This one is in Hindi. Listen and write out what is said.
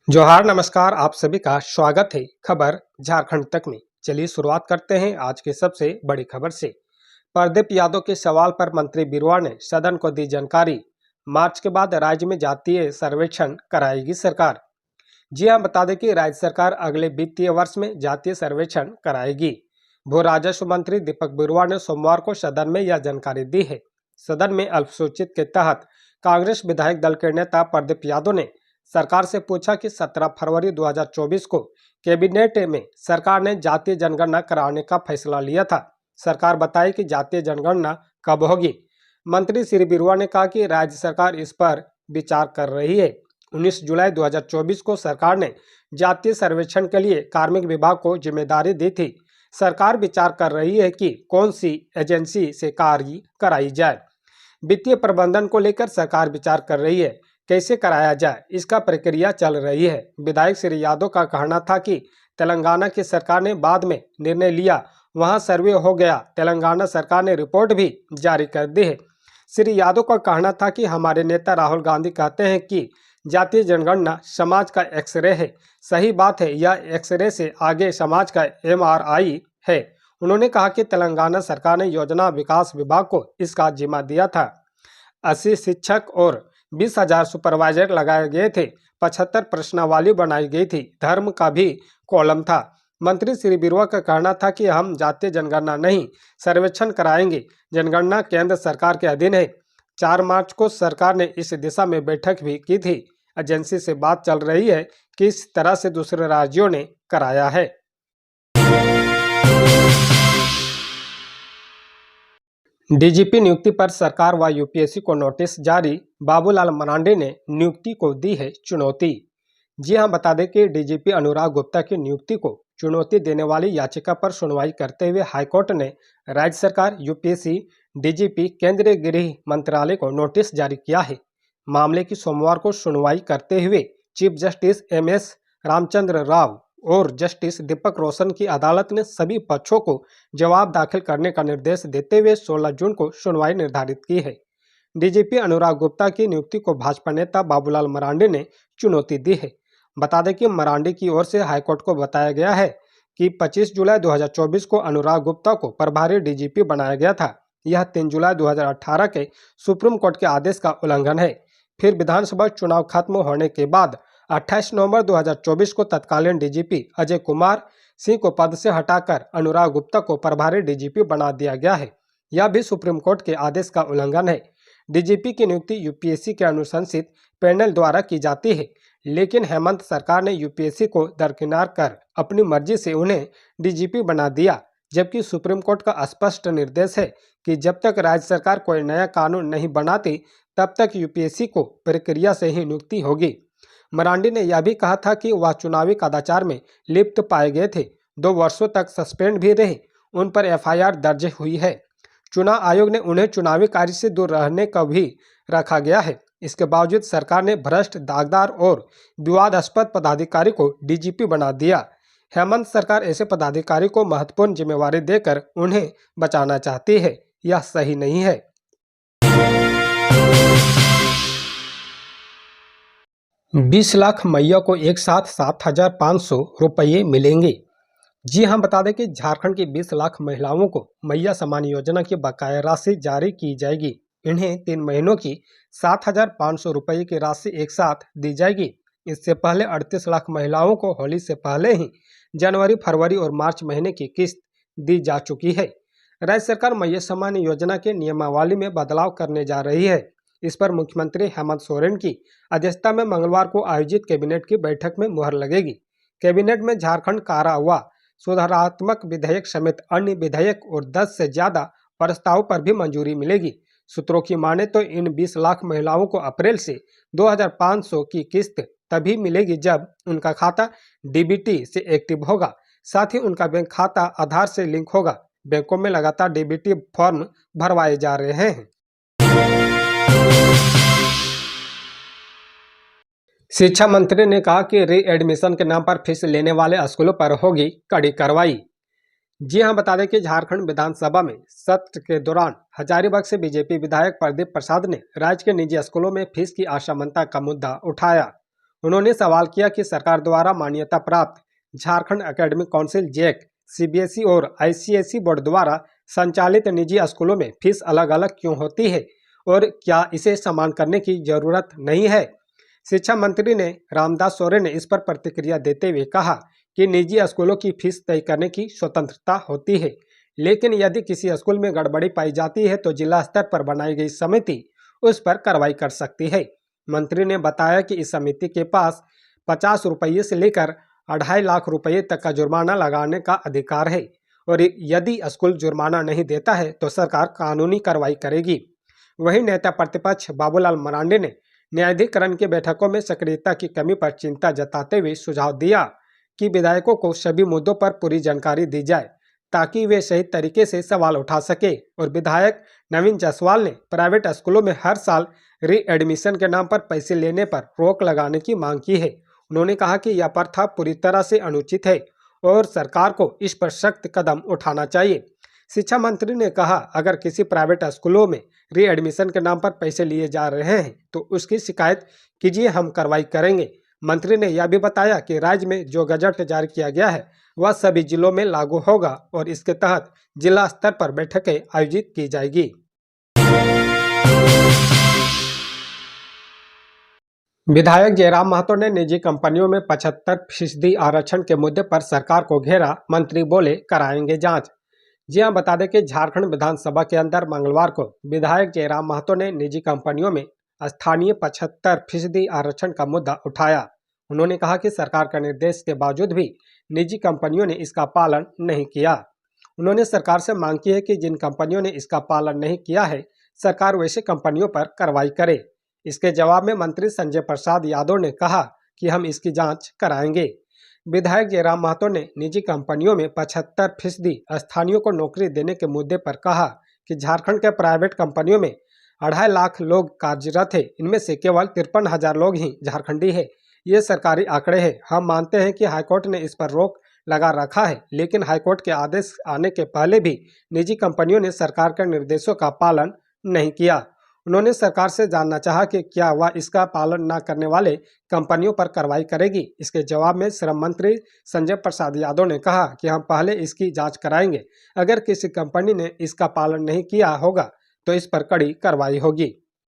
जोहार नमस्कार, आप सभी का स्वागत है खबर झारखंड तक में। चलिए शुरुआत करते हैं आज के सबसे बड़ी खबर से। प्रदीप यादव के सवाल पर मंत्री बिरुआ ने सदन को दी जानकारी। मार्च के बाद राज्य में जातीय सर्वेक्षण कराएगी सरकार। जी हां, बता दें कि राज्य सरकार अगले वित्तीय वर्ष में जातीय सर्वेक्षण कराएगी। भू राजस्व मंत्री दीपक बिरुआ ने सोमवार को सदन में यह जानकारी दी है। सदन में अल्पसूचित के तहत कांग्रेस विधायक दल के नेता प्रदीप यादव ने सरकार से पूछा कि 17 फरवरी 2024 को कैबिनेट में सरकार ने जातीय जनगणना कराने का फैसला लिया था। सरकार बताई कि जातीय जनगणना कब होगी। मंत्री श्री बिरुआ ने कहा कि राज्य सरकार इस पर विचार कर रही है। 19 जुलाई 2024 को सरकार ने जातीय सर्वेक्षण के लिए कार्मिक विभाग को जिम्मेदारी दी थी। सरकार विचार कर रही है कि कौन सी एजेंसी से कार्य कराई जाए। वित्तीय प्रबंधन को लेकर सरकार विचार कर रही है, कैसे कराया जाए इसका प्रक्रिया चल रही है। विधायक श्री यादव का कहना था कि तेलंगाना की सरकार ने बाद में निर्णय लिया, वहां सर्वे हो गया। तेलंगाना सरकार ने रिपोर्ट भी जारी कर दी है। श्री यादव का कहना था कि हमारे नेता राहुल गांधी कहते हैं कि जातीय जनगणना समाज का एक्सरे है। सही बात है, यह एक्सरे से आगे समाज का MRI है। उन्होंने कहा कि तेलंगाना सरकार ने योजना विकास विभाग को इसका जिम्मा दिया था। 80 शिक्षक और 20,000 सुपरवाइजर लगाए गए थे। 75 प्रश्नावली बनाई गई थी। धर्म का भी कॉलम था। मंत्री श्री बिरुआ का कहना था कि हम जातीय जनगणना नहीं, सर्वेक्षण कराएंगे। जनगणना केंद्र सरकार के अधीन है। 4 मार्च को सरकार ने इस दिशा में बैठक भी की थी। एजेंसी से बात चल रही है कि इस तरह से दूसरे राज्यों ने कराया है। डीजीपी नियुक्ति पर सरकार व यूपीएससी को नोटिस जारी। बाबूलाल मरांडी ने नियुक्ति को दी है चुनौती। जी हां, बता दें कि डीजीपी अनुराग गुप्ता की नियुक्ति को चुनौती देने वाली याचिका पर सुनवाई करते हुए हाईकोर्ट ने राज्य सरकार, यूपीएससी, डीजीपी, केंद्रीय गृह मंत्रालय को नोटिस जारी किया है। मामले की सोमवार को सुनवाई करते हुए chief justice MS Ramchandra Rao और जस्टिस दीपक रोशन की अदालत ने सभी पक्षों को जवाब दाखिल करने का निर्देश देते हुए 16 जून को सुनवाई निर्धारित की है। डीजीपी अनुराग गुप्ता की नियुक्ति को भाजपा नेता बाबूलाल मरांडी ने चुनौती दी है। बता दें कि मरांडी की ओर से हाईकोर्ट को बताया गया है कि 25 जुलाई 2024 को अनुराग गुप्ता को प्रभारी डीजीपी बनाया गया था। यह 3 जुलाई 2018 के सुप्रीम कोर्ट के आदेश का उल्लंघन है। फिर विधानसभा चुनाव खत्म होने के बाद 28 नवंबर 2024 को तत्कालीन डीजीपी अजय कुमार सिंह को पद से हटाकर अनुराग गुप्ता को प्रभारी डीजीपी बना दिया गया है। यह भी सुप्रीम कोर्ट के आदेश का उल्लंघन है। डीजीपी की नियुक्ति यूपीएससी के अनुशंसित पैनल द्वारा की जाती है, लेकिन हेमंत सरकार ने यूपीएससी को दरकिनार कर अपनी मर्जी से उन्हें डीजीपी बना दिया, जबकि सुप्रीम कोर्ट का स्पष्ट निर्देश है कि जब तक राज्य सरकार कोई नया कानून नहीं बनाती तब तक यूपीएससी को प्रक्रिया से ही नियुक्ति होगी। मरांडी ने यह भी कहा था कि वह चुनावी कदाचार में लिप्त पाए गए थे। 2 वर्षों तक सस्पेंड भी रहे। उन पर FIR दर्ज हुई है। चुनाव आयोग ने उन्हें चुनावी कार्य से दूर रहने का भी रखा गया है। इसके बावजूद सरकार ने भ्रष्ट, दागदार और विवादास्पद पदाधिकारी को डीजीपी बना दिया। हेमंत सरकार ऐसे पदाधिकारी को महत्वपूर्ण जिम्मेवारी देकर उन्हें बचाना चाहती है। यह सही नहीं है। 20 लाख मैया को एक साथ 7,500 रुपये मिलेंगे। जी हां, बता दें कि झारखंड की 20 लाख महिलाओं को मैया सम्मान योजना की बकाया राशि जारी की जाएगी। इन्हें 3 महीनों की 7,500 रुपये की राशि एक साथ दी जाएगी। इससे पहले 38 लाख महिलाओं को होली से पहले ही जनवरी, फरवरी और मार्च महीने की किस्त दी जा चुकी है। राज्य सरकार मैया सम्मान योजना के नियमावली में बदलाव करने जा रही है। इस पर मुख्यमंत्री हेमंत सोरेन की अध्यक्षता में मंगलवार को आयोजित कैबिनेट की बैठक में मुहर लगेगी। कैबिनेट में झारखंड कारा व सुधारात्मक विधेयक समेत अन्य विधेयक और 10 से ज्यादा प्रस्ताव पर भी मंजूरी मिलेगी। सूत्रों की माने तो इन 20 लाख महिलाओं को अप्रैल से 2,500 की किस्त तभी मिलेगी जब उनका खाता DBT से एक्टिव होगा। साथ ही उनका बैंक खाता आधार से लिंक होगा। बैंकों में लगातार DBT फॉर्म भरवाए जा रहे हैं। शिक्षा मंत्री ने कहा कि री एडमिशन के नाम पर फीस लेने वाले स्कूलों पर होगी कड़ी कार्रवाई। जी हां, बता दें कि झारखंड विधानसभा में सत्र के दौरान हजारीबाग से बीजेपी विधायक प्रदीप प्रसाद ने राज्य के निजी स्कूलों में फीस की असमानता का मुद्दा उठाया। उन्होंने सवाल किया कि सरकार द्वारा मान्यता प्राप्त Jharkhand academic council JAC, CBSE और आईसीएसई बोर्ड द्वारा संचालित निजी स्कूलों में फीस अलग अलग क्यों होती है और क्या इसे समान करने की जरूरत नहीं है। शिक्षा मंत्री ने रामदास सोरेन ने इस पर प्रतिक्रिया देते हुए कहा कि निजी स्कूलों की फीस तय करने की स्वतंत्रता होती है, लेकिन यदि किसी स्कूल में गड़बड़ी पाई जाती है तो जिला स्तर पर बनाई गई समिति उस पर कार्रवाई कर सकती है। मंत्री ने बताया कि इस समिति के पास 50 रुपये से लेकर 2.5 लाख रुपये तक का जुर्माना लगाने का अधिकार है और यदि स्कूल जुर्माना नहीं देता है तो सरकार कानूनी कार्रवाई करेगी। वहीं नेता प्रतिपक्ष बाबूलाल मरांडी ने न्यायाधिकरण की बैठकों में सक्रियता की कमी पर चिंता जताते हुए सुझाव दिया कि विधायकों को सभी मुद्दों पर पूरी जानकारी दी जाए ताकि वे सही तरीके से सवाल उठा सके। और विधायक नवीन जायसवाल ने प्राइवेट स्कूलों में हर साल री एडमिशन के नाम पर पैसे लेने पर रोक लगाने की मांग की है। उन्होंने कहा कि यह प्रथा पूरी तरह से अनुचित है और सरकार को इस पर सख्त कदम उठाना चाहिए। शिक्षा मंत्री ने कहा, अगर किसी प्राइवेट स्कूलों में री एडमिशन के नाम पर पैसे लिए जा रहे हैं तो उसकी शिकायत कीजिए, हम कार्रवाई करेंगे। मंत्री ने यह भी बताया कि राज्य में जो गजट जारी किया गया है वह सभी जिलों में लागू होगा और इसके तहत जिला स्तर पर बैठकें आयोजित की जाएगी। विधायक जयराम महतो ने निजी कंपनियों में 75% आरक्षण के मुद्दे पर सरकार को घेरा। मंत्री बोले, कराएंगे जांच। जी हां, बता दें कि झारखंड विधानसभा के अंदर मंगलवार को विधायक जयराम महतो ने निजी कंपनियों में स्थानीय 75% आरक्षण का मुद्दा उठाया। उन्होंने कहा कि सरकार का निर्देश के बावजूद भी निजी कंपनियों ने इसका पालन नहीं किया। उन्होंने सरकार से मांग की है कि जिन कंपनियों ने इसका पालन नहीं किया है सरकार वैसे कंपनियों पर कार्रवाई करे। इसके जवाब में मंत्री संजय प्रसाद यादव ने कहा कि हम इसकी जांच कराएंगे। विधायक जयराम महतो ने निजी कंपनियों में 75% स्थानीयों को नौकरी देने के मुद्दे पर कहा कि झारखंड के प्राइवेट कंपनियों में 2.5 लाख लोग कार्यरत है, इनमें से केवल 53,000 लोग ही झारखंडी है। ये सरकारी आंकड़े हैं। हम मानते हैं कि हाईकोर्ट ने इस पर रोक लगा रखा है, लेकिन हाईकोर्ट के आदेश आने के पहले भी निजी कंपनियों ने सरकार के निर्देशों का पालन नहीं किया। उन्होंने सरकार से जानना चाहा कि क्या वह इसका पालन न करने वाले कंपनियों पर कार्रवाई करेगी। इसके जवाब में श्रम मंत्री संजय प्रसाद यादव ने कहा कि हम पहले इसकी जांच कराएंगे। अगर किसी कंपनी ने इसका पालन नहीं किया होगा तो इस पर कड़ी कार्रवाई होगी।